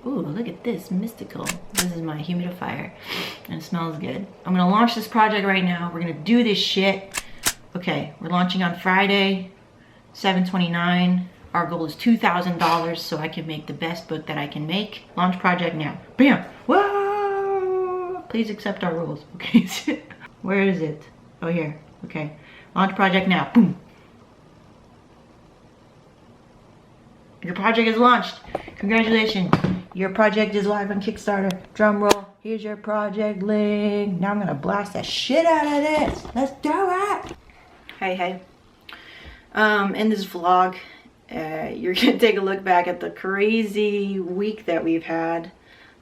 Ooh, look at this, mystical. This is my humidifier and it smells good. I'm gonna launch this project right now. We're gonna do this shit. Okay, we're launching on Friday, 7/29. Our goal is $2,000 so I can make the best book that I can make. Launch project now. Bam! Whoa! Please accept our rules. Okay, where is it? Oh, here. Okay. Launch project now. Boom. Your project is launched. Congratulations. Your project is live on Kickstarter. Drum roll. Here's your project link. Now I'm gonna blast the shit out of this. Let's do it. Hey. In this vlog, you're gonna take a look back at the crazy week that we've had,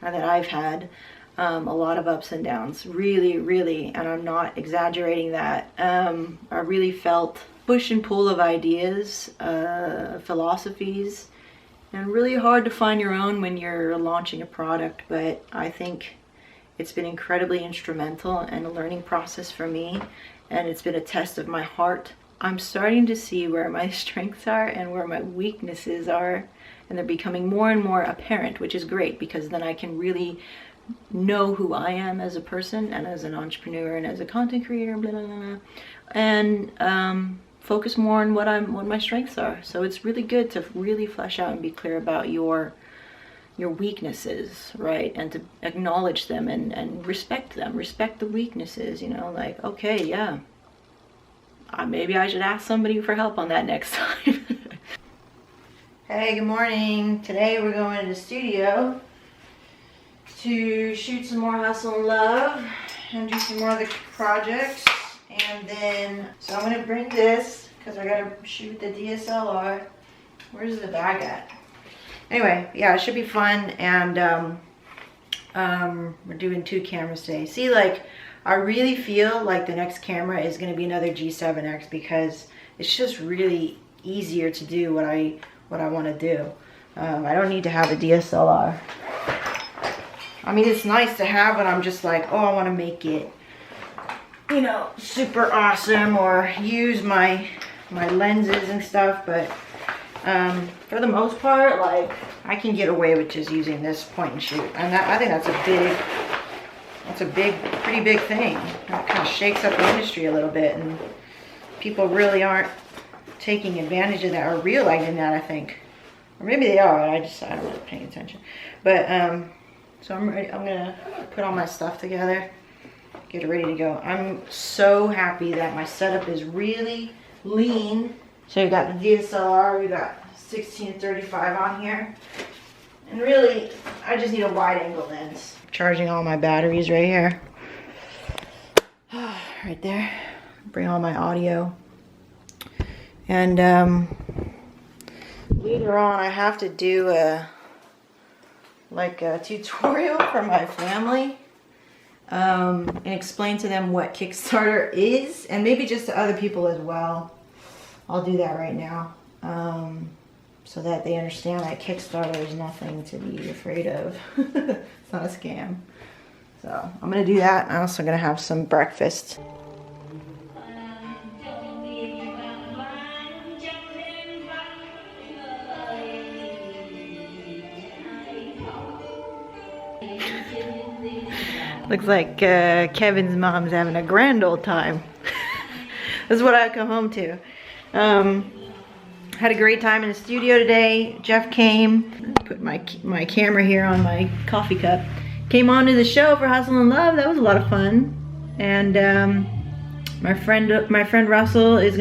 or that I've had. A lot of ups and downs. Really, and I'm not exaggerating that. I really felt push and pull of ideas, philosophies, and really hard to find your own when you're launching a product, but I think it's been incredibly instrumental and a learning process for me, and it's been a test of my heart. I'm starting to see where my strengths are and where my weaknesses are, and they're becoming more and more apparent, which is great because then I can really know who I am as a person and as an entrepreneur and as a content creator, blah, blah, blah, and focus more on what my strengths are. So it's really good to really flesh out and be clear about your weaknesses, right? And to acknowledge them and respect them. Respect the weaknesses, you know, like, okay, yeah, maybe I should ask somebody for help on that next time. Hey, good morning. Today we're going to the studio to shoot some more Hustle and Love and do some more of the projects. And then, so I'm gonna bring this because I gotta shoot the DSLR. Where's the bag at? Anyway, yeah, it should be fun. And we're doing 2 cameras today. See, like, I really feel like the next camera is gonna be another G7X because it's just really easier to do what I want to do. I don't need to have a DSLR. I mean, it's nice to have when I'm just like, oh, I want to make it, you know, super awesome, or use my lenses and stuff, but for the most part, like, I can get away with just using this point and shoot, and I think that's a pretty big thing. It kind of shakes up the industry a little bit, and people really aren't taking advantage of that or realizing that, I think, or maybe they are, I don't really paying attention, but so I'm gonna put all my stuff together, get it ready to go. I'm so happy that my setup is really lean. So you got the DSLR, we got 16 to 35 on here. And really, I just need a wide angle lens. Charging all my batteries right here. Right there. Bring all my audio. And later on, I have to do a tutorial for my family and explain to them what Kickstarter is, and maybe just to other people as well. I'll do that right now so that they understand that Kickstarter is nothing to be afraid of. It's not a scam. So I'm gonna do that. I'm also gonna have some breakfast. Looks like Kevin's mom's having a grand old time. This is what I come home to. Had a great time in the studio today. Jeff came, put my camera here on my coffee cup. Came on to the show for Hustle and Love. That was a lot of fun. And my friend Russell is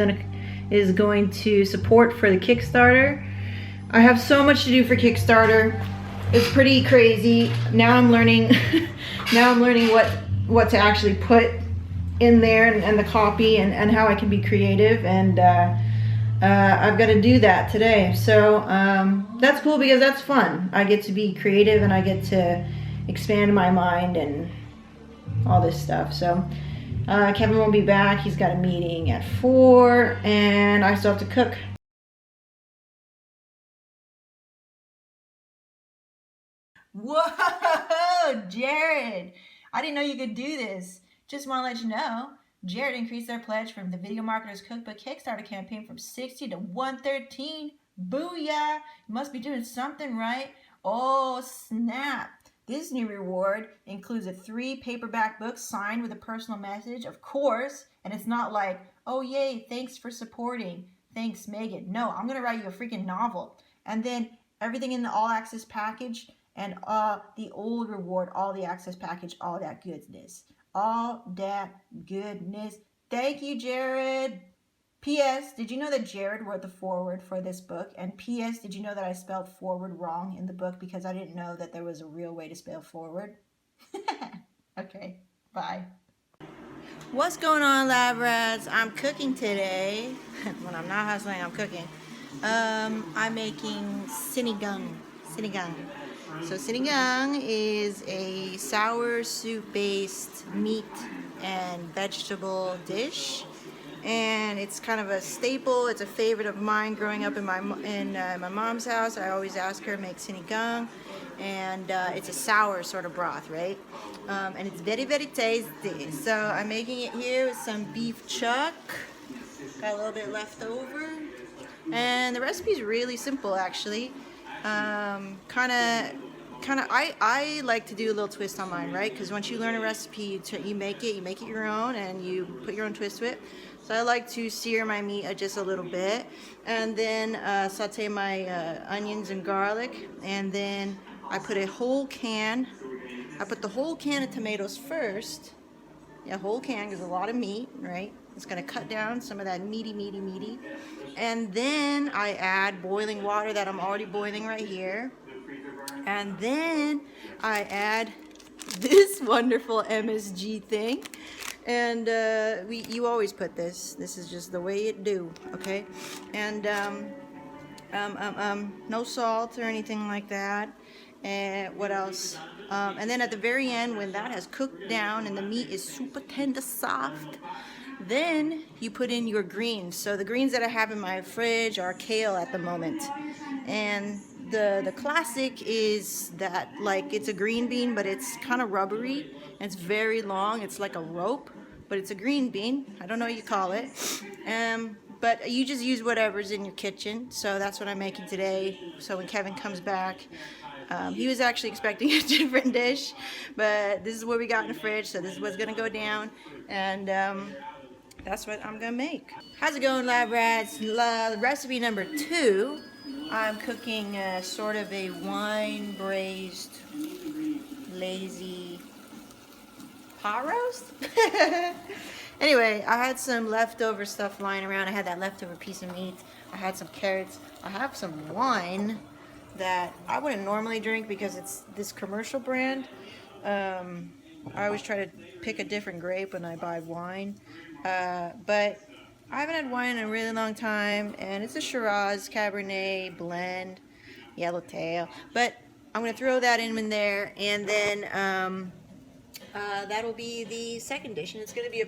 going to support for the Kickstarter. I have so much to do for Kickstarter. It's pretty crazy. Now I'm learning what to actually put in there and the copy and how I can be creative, and I've got to do that today. So that's cool because that's fun. I get to be creative and I get to expand my mind and all this stuff. So Kevin won't be back. He's got a meeting at 4 and I still have to cook. Whoa, Jared! I didn't know you could do this. Just want to let you know, Jared increased their pledge from the Video Marketers Cookbook Kickstarter campaign from 60 to 113. Booyah! You must be doing something right. Oh, snap. This new reward includes a 3 paperback book signed with a personal message, of course, and it's not like, oh, yay, thanks for supporting. Thanks, Megan. No, I'm going to write you a freaking novel. And then everything in the all access package and the old reward, all the access package, all that goodness. All that goodness. Thank you, Jared. P.S. Did you know that Jared wrote the foreword for this book? And P.S. Did you know that I spelled forward wrong in the book because I didn't know that there was a real way to spell forward? Okay, bye. What's going on, lab rats? I'm cooking today. When I'm not hustling, I'm cooking. I'm making sinigang. So sinigang is a sour soup-based meat and vegetable dish. And it's kind of a staple. It's a favorite of mine growing up in my mom's house. I always ask her to make sinigang, and it's a sour sort of broth, right? And it's very, very tasty. So I'm making it here with some beef chuck. Got a little bit left over, and the recipe is really simple, actually. I like to do a little twist on mine, right? Because once you learn a recipe, you make it your own, and you put your own twist to it. So I like to sear my meat just a little bit, and then saute my onions and garlic, and then I put the whole can of tomatoes first. Yeah, whole can, because a lot of meat, right? It's gonna cut down some of that meaty. And then I add boiling water that I'm already boiling right here. And then I add this wonderful MSG thing. And you always put this. This is just the way it do, okay? And no salt or anything like that. And what else? And then at the very end, when that has cooked down and the meat is super tender soft, then you put in your greens. So the greens that I have in my fridge are kale at the moment. And the classic is that, like, it's a green bean, but it's kind of rubbery and it's very long. It's like a rope, but it's a green bean. I don't know what you call it. But you just use whatever's in your kitchen. So that's what I'm making today. So when Kevin comes back, he was actually expecting a different dish, but this is what we got in the fridge. So this is what's gonna go down, and that's what I'm gonna make. How's it going, lab rats? Recipe number 2. I'm cooking sort of a wine braised lazy pot roast. Anyway, I had some leftover stuff lying around. I had that leftover piece of meat. I had some carrots. I have some wine that I wouldn't normally drink because it's this commercial brand. I always try to pick a different grape when I buy wine. But I haven't had wine in a really long time, and it's a Shiraz Cabernet blend, yellowtail. But I'm going to throw that in there, and then that'll be the second dish, and it's going to be a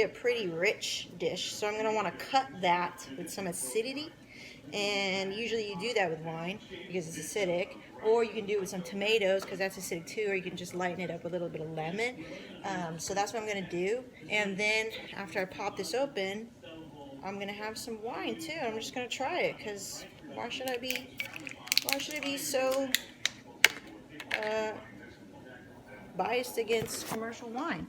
pretty rich dish. So I'm going to want to cut that with some acidity, and usually you do that with wine because it's acidic, or you can do it with some tomatoes because that's acidic too, or you can just lighten it up with a little bit of lemon. So that's what I'm going to do, and then after I pop this open, I'm going to have some wine too. I'm just going to try it because why should I be so biased against commercial wine?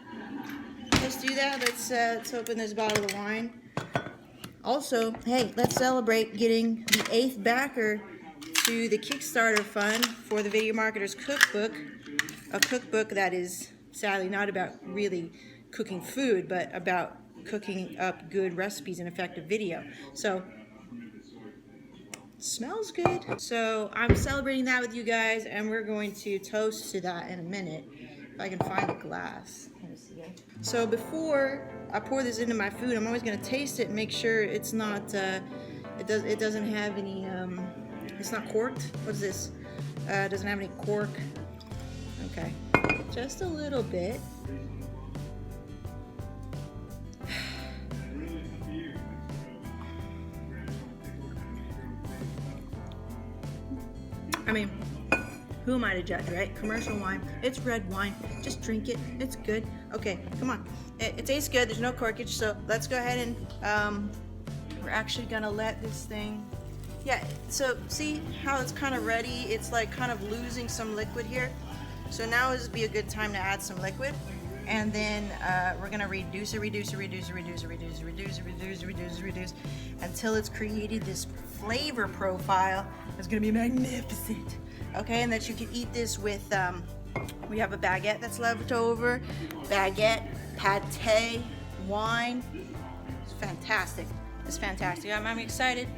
Let's do that. Let's open this bottle of wine. Also, hey, let's celebrate getting the 8th backer to the Kickstarter fund for the Video Marketer's Cookbook, a cookbook that is sadly not about really cooking food, but about cooking up good recipes and effective video. So, smells good. So I'm celebrating that with you guys, and we're going to toast to that in a minute. If I can find a glass. Let me see. So before I pour this into my food, I'm always going to taste it and make sure it's not, it doesn't have any, it's not corked. What's this? It doesn't have any cork. Okay, just a little bit. I mean, who am I to judge, right? Commercial wine, it's red wine, just drink it, it's good. Okay, come on, it tastes good, there's no corkage, so let's go ahead and we're actually gonna let this thing Yeah, so see how it's kind of ready? It's like kind of losing some liquid here. So now would be a good time to add some liquid. And then we're gonna reduce until it's created this flavor profile. It's gonna be magnificent. Okay, and that you can eat this with, we have a baguette that's left over. Baguette, pate, wine. It's fantastic. It's fantastic. I'm excited.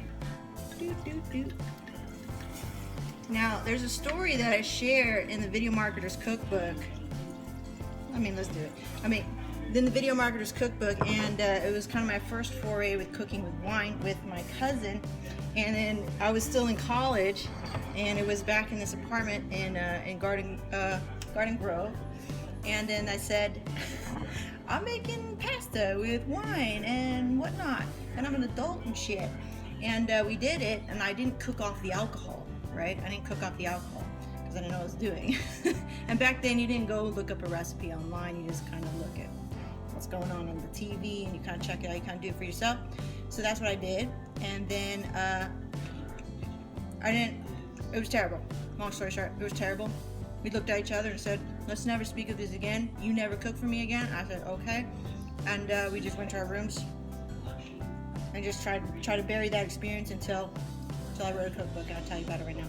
Now, there's a story that I share in the Video Marketer's Cookbook. Let's do it. In the Video Marketer's Cookbook, and it was kind of my first foray with cooking with wine with my cousin. And then I was still in college, and it was back in this apartment in Garden Grove. And then I said, I'm making pasta with wine and whatnot, and I'm an adult and shit. And we did it, and I didn't cook off the alcohol, right? I didn't cook off the alcohol because I didn't know what I was doing. And back then, you didn't go look up a recipe online. You just kind of look at what's going on the TV, and you kind of check it out. You kind of do it for yourself. So that's what I did. And then it was terrible. Long story short, it was terrible. We looked at each other and said, let's never speak of this again. You never cook for me again. I said, okay. And we just went to our rooms and just try to bury that experience until I wrote a cookbook. I'll tell you about it right now.